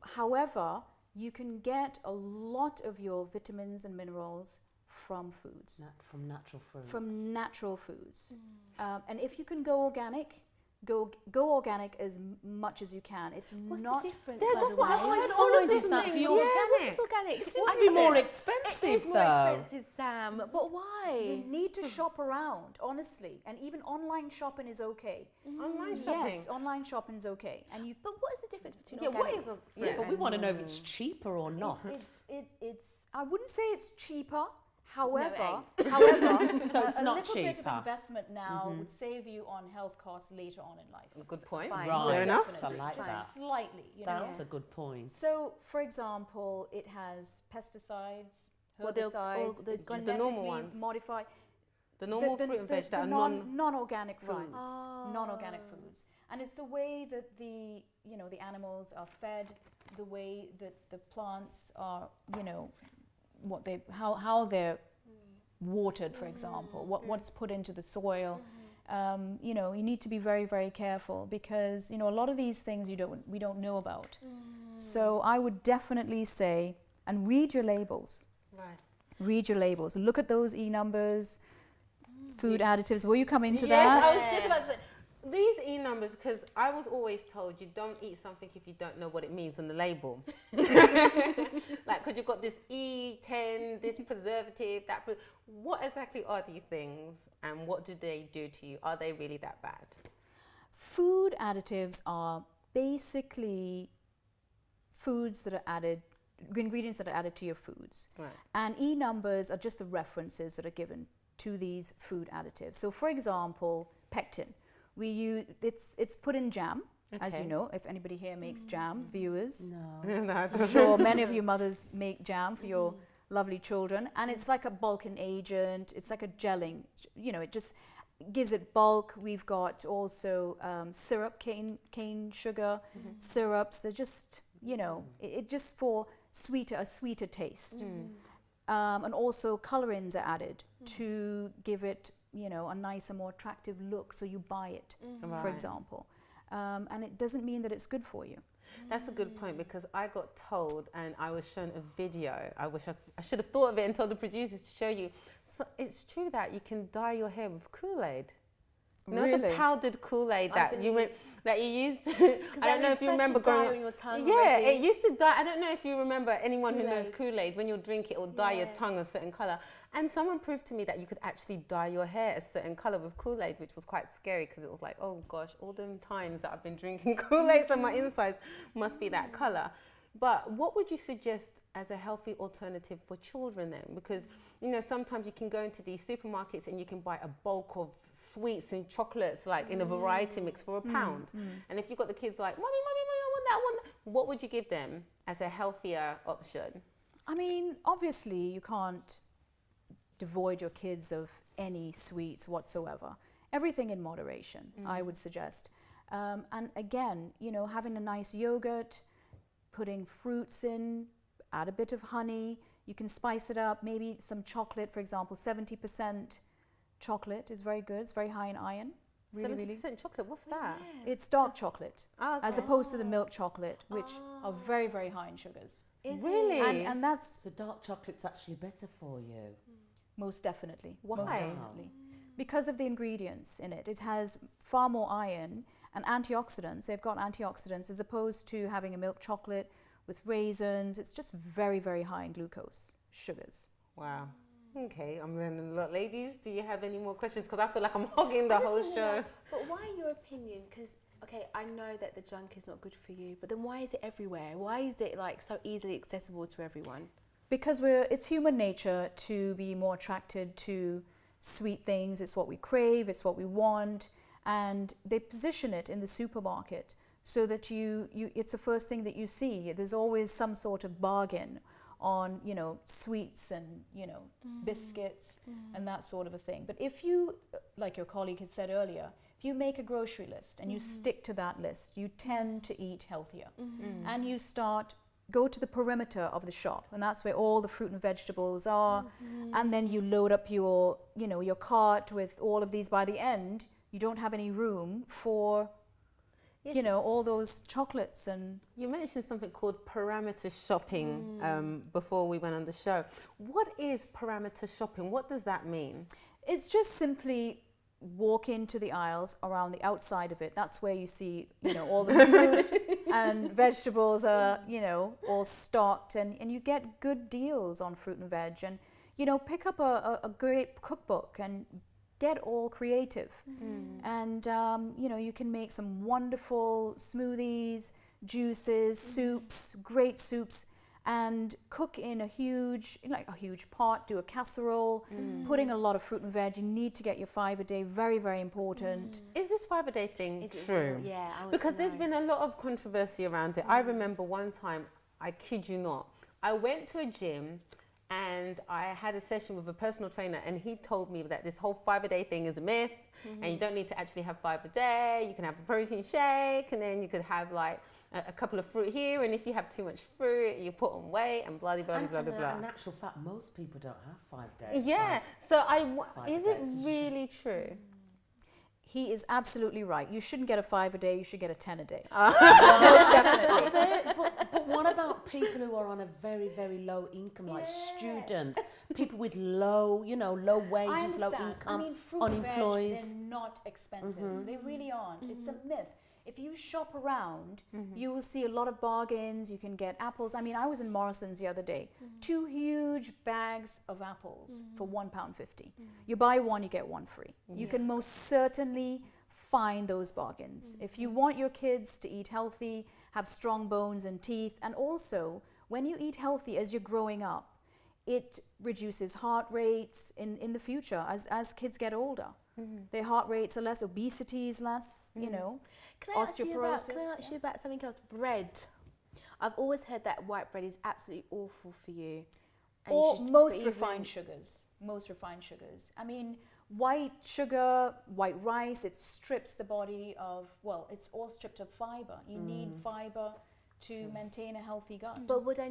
However, you can get a lot of your vitamins and minerals from foods. From natural foods. From natural foods. And if you can go organic, go organic as much as you can. It's What's not the difference? Yeah, by that's the what way? I heard. All All of of this this stuff thing. for Yeah, your what's this organic? It seems to be more expensive, It is more though. expensive, Sam. But why? You need to shop around, honestly. And even online shopping is okay. Online shopping. Yes, online shopping is okay. And you, But what is the difference between Yeah, organic? what is a Yeah, but we want to know if it's cheaper or not. it's. I wouldn't say it's cheaper. However, it So it's a not little bit of cheaper. investment now would save you on health costs later on in life. Good point. Fine. Right, Fair enough. I like Just that. slightly, you know. That's a good point. So, for example, it has pesticides, Well, they'll- herbicides, the it's normal genetically ones. modified. The normal fruit and veg that are non-organic foods, Right. non-organic foods, and it's the way that the animals are fed, the way that the plants are, how they're watered, for example, what's put into the soil. You know, you need to be very, very careful because, you know, a lot of these things we don't know about. So I would definitely say, and read your labels. Right. Read your labels. Look at those E numbers, food additives. Will you come into Yes, that? I was just about to say, these E numbers, because I was always told you don't eat something if you don't know what it means on the label. Like, because you've got this E10, this preservative, that. What exactly are these things and what do they do to you? Are they really that bad? Food additives are basically foods that are added, ingredients that are added to your foods. Right. And E numbers are just the references that are given to these food additives. So for example, pectin. It's put in jam, as you know, if anybody here makes jam, viewers. No. I'm sure many of you mothers make jam for your lovely children. And it's like a bulking agent. It's like a gelling, you know, it just gives it bulk. We've got also syrup, cane sugar, syrups. They're just, you know, it just for a sweeter taste. And also colorings are added to give it, you know, a nicer, more attractive look. So you buy it, for example. And it doesn't mean that it's good for you. That's a good point because I got told and I was shown a video. I wish I should have thought of it and told the producers to show you. So it's true that you can dye your hair with Kool-Aid. You know the powdered Kool-Aid that you used to, I don't know if you remember growing up. On your tongue yeah, already. it used to dye. I don't know if you remember anyone who knows Kool-Aid. When you drink it, it will dye your tongue a certain color. And someone proved to me that you could actually dye your hair a certain color with Kool-Aid, which was quite scary because it was like, oh gosh, all them times that I've been drinking Kool-Aid and my insides must be that color. But what would you suggest as a healthy alternative for children then? Because, you know, sometimes you can go into these supermarkets and you can buy a bulk of sweets and chocolates, like in a variety mix for £1. And if you've got the kids like, mommy, I want that, I want that. What would you give them as a healthier option? I mean, obviously you can't devoid your kids of any sweets whatsoever. Everything in moderation, I would suggest. And again, you know, having a nice yogurt, putting fruits in, add a bit of honey. You can spice it up, maybe some chocolate, for example, 70% chocolate is very good. It's very high in iron. Really, 70% chocolate, what's that? It's dark chocolate, as Okay. opposed to the milk chocolate, which are very, very high in sugars. Really? And that's So dark chocolate's actually better for you. most definitely. Why? Most definitely. Because of the ingredients in it. It has far more iron and antioxidants. They've got antioxidants as opposed to having a milk chocolate with raisins. It's just very, very high in glucose, sugars. Wow. Okay, I'm learning a lot. Ladies, do you have any more questions? Because I feel like I'm hogging the whole show. But why, in your opinion? Because, okay, I know that the junk is not good for you, but then why is it everywhere? Why is it like so easily accessible to everyone? Because it's human nature to be more attracted to sweet things. It's what we crave, it's what we want, and they position it in the supermarket so that it's the first thing that you see. There's always some sort of bargain on, you know, sweets and, you know, biscuits and that sort of a thing. But if you, like your colleague had said earlier, if you make a grocery list and you stick to that list, you tend to eat healthier. And you go to the perimeter of the shop, and that's where all the fruit and vegetables are. And then you load up your, you know, your cart with all of these. By the end, you don't have any room for, you know, all those chocolates. And You mentioned something called parameter shopping before we went on the show. What is parameter shopping? What does that mean? it's just simply walk into the aisles around the outside of it. That's where you see, you know, all the fruit and vegetables are, you know, all stocked, and you get good deals on fruit and veg. And, you know, pick up a great cookbook and get all creative. And, you know, you can make some wonderful smoothies, juices, soups, great soups, and cook in a huge pot, do a casserole, putting a lot of fruit and veg. You need to get your 5 a day, very, very important. Is this 5 a day thing Is it true? real? Yeah, I want Because to there's know. been a lot of controversy around it. I remember one time, I kid you not, I went to a gym and I had a session with a personal trainer, and he told me that this whole 5 a day thing is a myth, and you don't need to actually have 5 a day. You can have a protein shake, and then you could have like a couple of fruit here, and if you have too much fruit, you put on weight and blah, blah, blah, blah, blah, blah. In actual fact, most people don't have 5 days. Yeah. Is it days. really true? He is absolutely right. You shouldn't get a 5 a day, you should get a 10 a day. Most definitely. But what about people who are on a very, very low income, like students, people with low, low wages, low income, I mean, fruit unemployed? and veg, they're not expensive. They really aren't. It's a myth. If you shop around, you will see a lot of bargains. You can get apples. I mean, I was in Morrison's the other day. 2 huge bags of apples for £1.50. You buy one, you get one free. You can most certainly find those bargains. If you want your kids to eat healthy, have strong bones and teeth, and also when you eat healthy as you're growing up, it reduces heart rates in the future as kids get older. Their heart rates are less, obesity is less, Can I ask osteoporosis. you about something else? Bread. I've always heard that white bread is absolutely awful for you. And you Or should most even- refined sugars. Most refined sugars. I mean, white sugar, white rice, it strips the body of, well, it's all stripped of fiber. You need fiber to maintain a healthy gut. But would I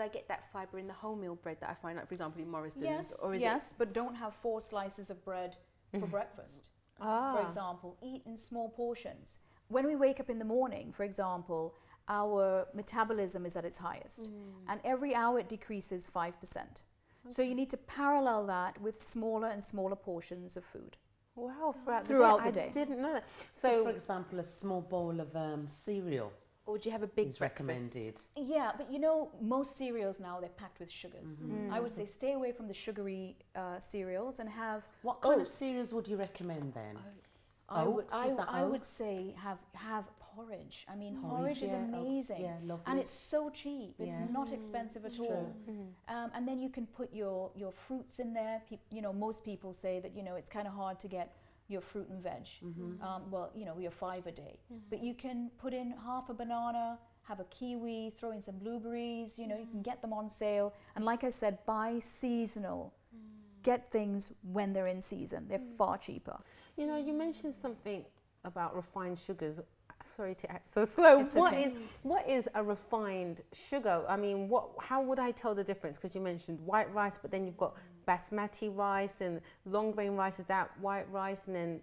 get that fibre in the wholemeal bread that I find, like for example in Morrison's? Yes, Or is yes, but don't have 4 slices of bread for breakfast. For example, eat in small portions. When we wake up in the morning, for example, our metabolism is at its highest, and every hour it decreases 5%. So you need to parallel that with smaller and smaller portions of food. Wow, Throughout the day. I didn't know that. So, for example, a small bowl of cereal Or do you have a big is breakfast? recommended. Yeah, but most cereals now, they're packed with sugars. I would say stay away from the sugary cereals and have What kind of oats. cereals would you recommend then? Oats? I would oats? say have porridge. I mean, Porridge, porridge is yeah, oats, amazing. yeah, lovely. And it's so cheap. It's Yeah. not expensive at all. And then you can put your fruits in there. Most people say that, it's kind of hard to get your fruit and veg. Your 5 a day. But you can put in half a banana, have a kiwi, throw in some blueberries, you can get them on sale. And like I said, buy seasonal. Get things when they're in season. They're far cheaper. You mentioned something about refined sugars. Sorry to act so slow. It's okay. What is a refined sugar? I mean, how would I tell the difference? Because you mentioned white rice, but then you've got basmati rice and long grain rice. Is that white rice? And then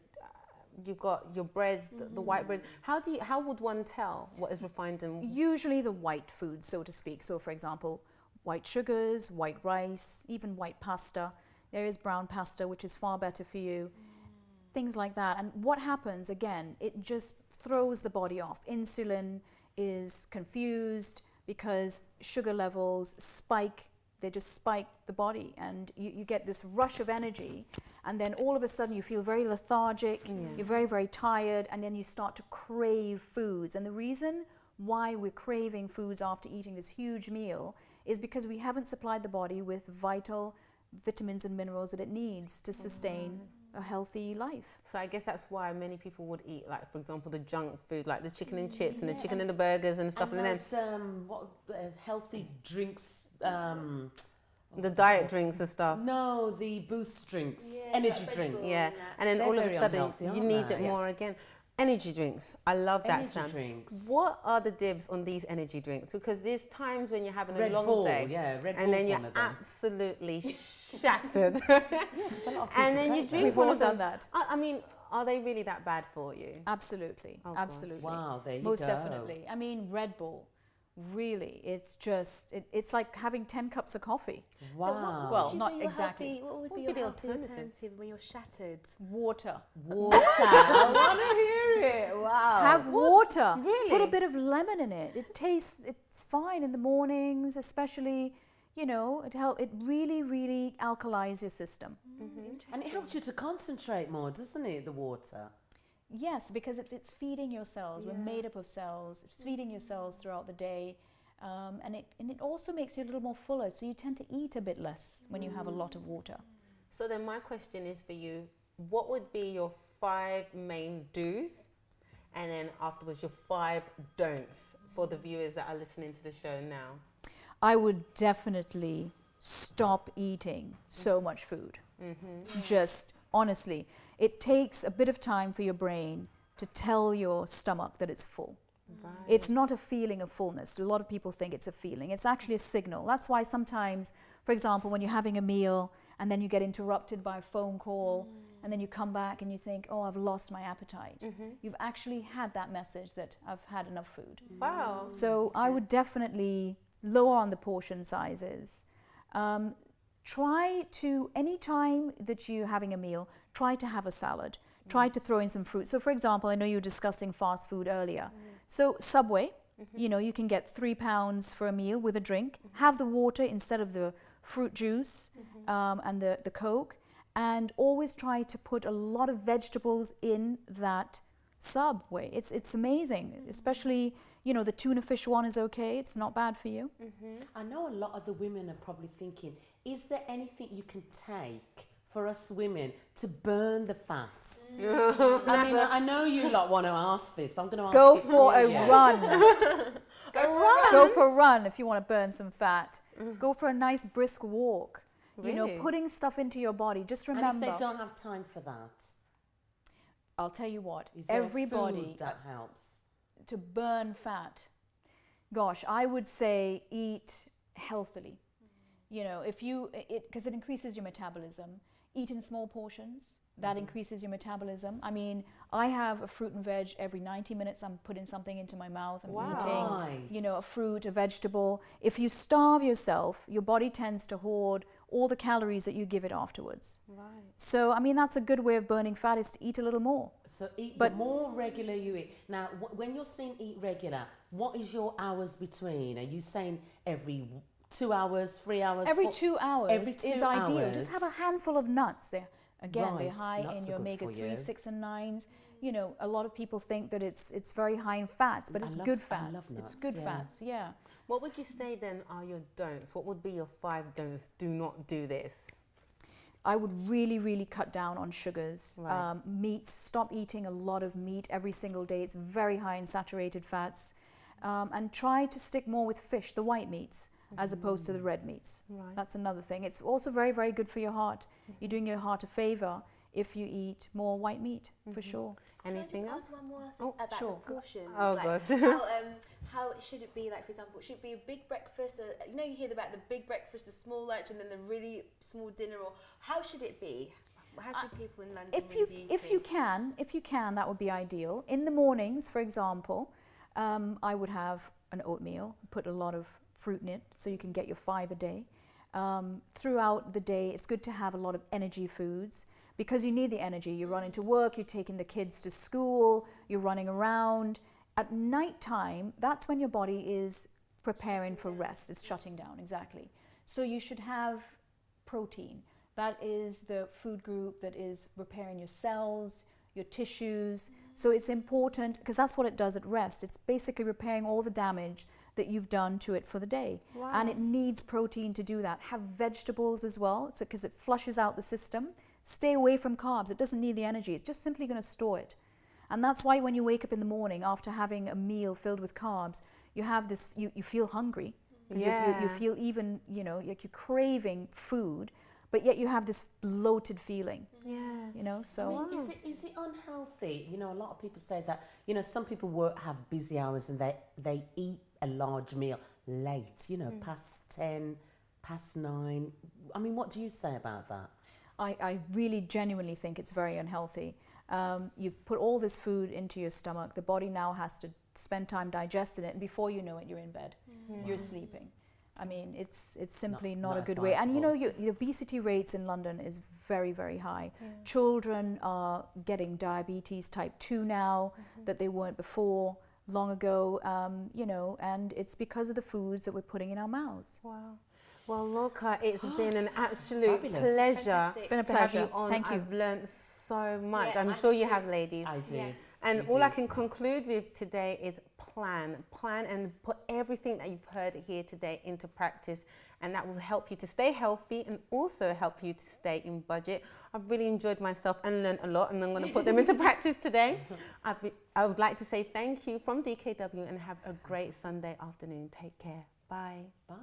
you've got your breads, the white bread. How would one tell what is refined and Usually the white foods, so to speak. So for example, white sugars, white rice, even white pasta. There is brown pasta, which is far better for you. Things like that. And what happens, again, it just throws the body off. Insulin is confused because sugar levels spike. They just spike the body, and you get this rush of energy, and then all of a sudden you feel very lethargic, you're very, very tired, and then you start to crave foods. And the reason why we're craving foods after eating this huge meal is because we haven't supplied the body with vital vitamins and minerals that it needs to sustain a healthy life. So I guess that's why many people would eat, like, for example, the junk food, like the chicken and chips and the chicken and the burgers and stuff. And those, healthy drinks, the diet drinks and stuff. no, the boost drinks, energy drinks. Yeah, and then They're all of very a sudden unhealthy, you aren't need they? it more again. Energy drinks. I love that, Energy Sam. drinks. What are the dibs on these energy drinks? Because there's times when you're having Red a long Bull, day, yeah, Red and then Bull's you're one of them. absolutely shattered. There's a lot of And people then you take drink We've one all of them. done that. I mean, are they really that bad for you? Absolutely, Oh, gosh. absolutely. Wow, there you Most go. definitely. I mean, Red Bull, really, it's just, it's like having 10 cups of coffee. Wow. Well, not exactly. What would What be would your be the healthy alternative? alternative when you're shattered? Water. Water. I want to hear it. Wow. Have water. Really? Put a bit of lemon in it. It's fine in the mornings, especially, it really, really alkalize your system. And it helps you to concentrate more, doesn't it, the water? Yes, because it's feeding your cells. We're made up of cells. It's feeding your cells throughout the day. And it also makes you a little more fuller, so you tend to eat a bit less when you have a lot of water. So then my question is for you, what would be your 5 main do's, and then afterwards your 5 don'ts for the viewers that are listening to the show now? I would definitely stop eating so much food. Just honestly, it takes a bit of time for your brain to tell your stomach that it's full. Right. It's not a feeling of fullness. A lot of people think it's a feeling. It's actually a signal. That's why sometimes, for example, when you're having a meal and then you get interrupted by a phone call and then you come back and you think, oh, I've lost my appetite. You've actually had that message that I've had enough food. Wow. So I would definitely lower on the portion sizes. Try to, anytime that you're having a meal, try to have a salad. Try to throw in some fruit. So for example, I know you were discussing fast food earlier. So Subway, you know, you can get £3 for a meal with a drink. Have the water instead of the fruit juice and the Coke. And always try to put a lot of vegetables in that Subway. It's amazing, especially, you know, the tuna fish one is okay. It's not bad for you. I know a lot of the women are probably thinking, is there anything you can take for us women to burn the fat? I mean, I know you lot want to ask this. I'm going to ask Go it for a you. run. Run. Go for a run if you want to burn some fat. Go for a nice brisk walk. You know, Really? putting stuff into your body. Just And remember, if they don't have time for that, I'll tell you what, is there everybody food that helps? to burn fat, gosh, I would say eat healthily. You know, if you, because it increases your metabolism. Eat in small portions. That increases your metabolism. I mean, I have a fruit and veg every 90 minutes. I'm putting something into my mouth. I'm eating, you know, a fruit, a vegetable. If you starve yourself, your body tends to hoard all the calories that you give it afterwards. Right. So, I mean, that's a good way of burning fat, is to eat a little more. So eat, But- the more regular you eat. Now, when you're saying eat regular, what is your hours between? Are you saying every 2 hours, 3 hours? Every 2 hours Every is 2 ideal. Just have a hours. handful of nuts there. Again, they're Right, high nuts in your are good for omega-3, you. 6 and 9s. You know, a lot of people think that it's very high in fats, but I it's love- good I fats. love It's nuts, good yeah. fats, yeah. What would you say then are your don'ts? What would be your 5 don'ts? Do not do this. I would really, really cut down on sugars. Right. Meats, stop eating a lot of meat every single day. It's very high in saturated fats. And try to stick more with fish, the white meats, as opposed to the red meats. Right. That's another thing. It's also very, very good for your heart. You're doing your heart a favor if you eat more white meat, for sure. Anything Can I else? just ask one more Oh, about sure. the portions? Oh, like, gosh. how should it be? Like, for example, should it be a big breakfast? You know, you hear about the big breakfast, the small lunch, and then the really small dinner. Or how should it be? How should people in London really be eating? If you can, that would be ideal. In the mornings, for example, I would have an oatmeal, put a lot of fruit in it, so you can get your 5 a day. Throughout the day, it's good to have a lot of energy foods, because you need the energy. You're running to work, you're taking the kids to school, you're running around. At night time, that's when your body is preparing for rest. It's shutting down, exactly. So you should have protein. That is the food group that is repairing your cells, your tissues. So it's important, because that's what it does at rest. It's basically repairing all the damage that you've done to it for the day. Wow. And it needs protein to do that. Have vegetables as well, so because it flushes out the system. Stay away from carbs. It doesn't need the energy. It's just simply going to store it. And that's why when you wake up in the morning after having a meal filled with carbs, you have this, you feel hungry. 'Cause you feel even, you know, like you're craving food, but yet you have this bloated feeling. Yeah. You know, so. I mean, is it unhealthy? You know, a lot of people say that, you know, some people have busy hours and they eat a large meal late, you know, past 10, past 9. I mean, what do you say about that? I really genuinely think it's very unhealthy. You've put all this food into your stomach. The body now has to spend time digesting it, and before you know it, you're in bed. You're sleeping. I mean, it's simply not a good way. And you know, the obesity rates in London is very, very high. Children are getting diabetes type 2 now that they weren't before, long ago, you know, and it's because of the foods that we're putting in our mouths. Wow. Well, Loka, it's been an absolute Fabulous. pleasure. Fantastic. It's been a to have pleasure. you on. Thank you. I've learned so much. Yeah, I'm I sure you did have, too. ladies. I did. Yes. And You all I did. can conclude with today is plan and put everything that you've heard here today into practice, and that will help you to stay healthy and also help you to stay in budget. I've really enjoyed myself and learned a lot, and I'm going to put them into practice today. I would like to say thank you from DKW and have a great Sunday afternoon. Take care. Bye. Bye.